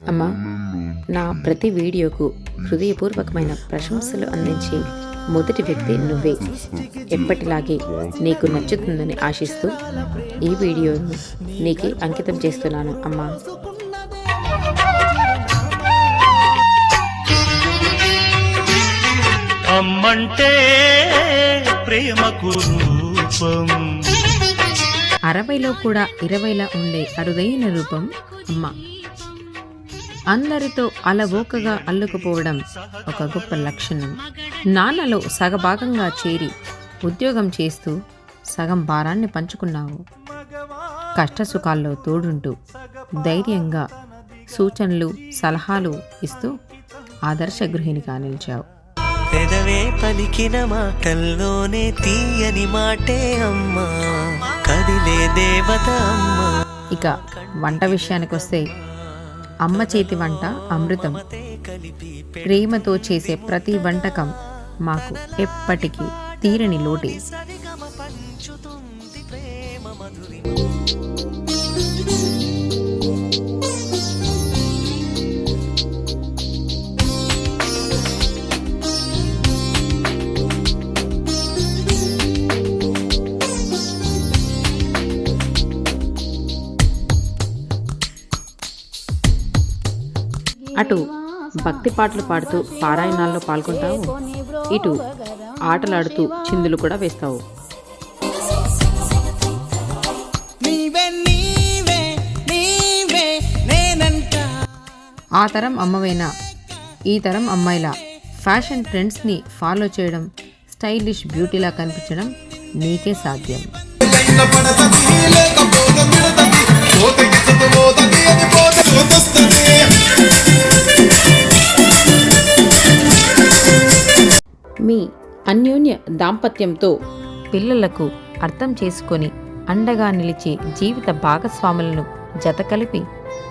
అమ్మా, నా ప్రతి వీడియోకు హృదయపూర్వకమైన ప్రశంసలు అందించే మొదటి వ్యక్తి నువ్వే. ఎప్పటిలాగే నీకు నచ్చుతుందని ఆశిస్తూ ఈ వీడియోను నీకే అంకితం చేస్తున్నాను అమ్మా. అమ్మంటే ప్రేమకు రూపం, 60లో కూడా 20లా ఉండే అరుదైన రూపం అమ్మ. అందరితో అలవోకగా అల్లుకుపోవడం ఒక గొప్ప లక్షణం. నాన్నలో సగభాగంగా చేరి ఉద్యోగం చేస్తూ సగం భారాన్ని పంచుకున్నావు. కష్టసుఖాల్లో తోడుంటూ ధైర్యంగా సూచనలు సలహాలు ఇస్తూ ఆదర్శ గృహిణిగా నిలిచావు. పెదవే పలికిన మాటల్లోనే తీయని మాటే అమ్మా, కదిలే దేవత అమ్మా. ఇక వంట విషయానికి వస్తే అమ్మ చేతి వంట అమృతం. ప్రేమతో చేసే ప్రతి వంటకం మాకు ఎప్పటికీ తీరని లోటే. అటు భక్తి పాటలు పాడుతూ పారాయణాల్లో పాల్గొంటావు, ఇటు ఆటలాడుతూ చిందులు కూడా వేస్తావు. ఆ తరం అమ్మవైనా ఈ తరం అమ్మాయిల ఫ్యాషన్ ట్రెండ్స్ని ఫాలో చేయడం, స్టైలిష్ బ్యూటీలా కనిపించడం నీకే సాధ్యం. మీ అన్యోన్య దాంపత్యంతో పిల్లలకు అర్థం చేసుకొని అండగా నిలిచే జీవిత భాగస్వాములను జతకలిపి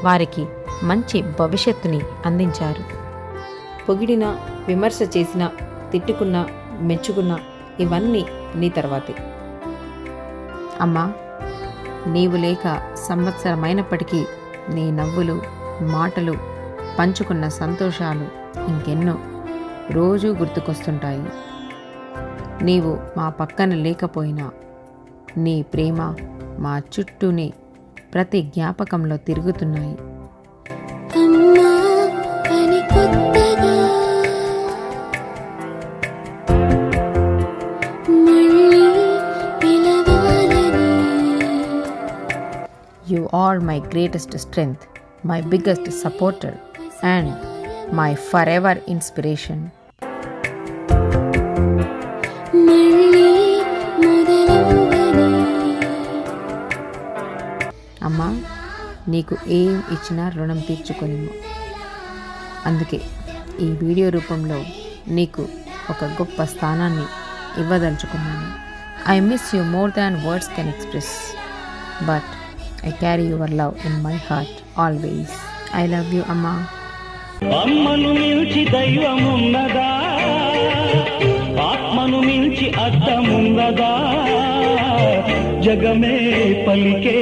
వారికి మంచి భవిష్యత్తుని అందించారు. పొగిడినా, విమర్శ చేసినా, తిట్టుకున్నా, మెచ్చుకున్నా ఇవన్నీ నీ తర్వాతే. అమ్మా, నీవు లేక సంవత్సరమైనప్పటికీ నీ నవ్వులు, మాటలు, పంచుకున్న సంతోషాలు ఇంకెన్నో రోజూ గుర్తుకొస్తుంటాయి. నీవు మా పక్కన లేకపోయినా నీ ప్రేమ మా చుట్టూనే ప్రతి జ్ఞాపకంలో తిరుగుతున్నాయి. You are my greatest strength, my biggest supporter, and my forever inspiration. అమ్మా, నీకు ఏం ఇచ్చినా రుణం తీర్చుకోలేము. అందుకే ఈ వీడియో రూపంలో నీకు ఒక గొప్ప స్థానాన్ని ఇవ్వదలుచుకున్నాను. I miss you more than words can express, but I carry your love in my heart always. I love you, Amma. అమ్మను మించి దైవమున్నదా, ఆత్మను మించి అర్థమున్నదా, జగమే పలికే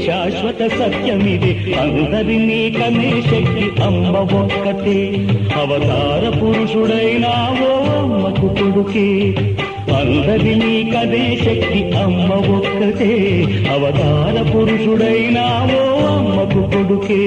శాశ్వత సత్యమిది, అందరినీ కనే శక్తి అమ్మ ఒక్కటే. అవతార పురుషుడైనావో అమ్మకు కొడుకే, అందరినీ కనే శక్తి అమ్మ ఒక్కటే. అవతార పురుషుడైనావో అమ్మకు కొడుకే.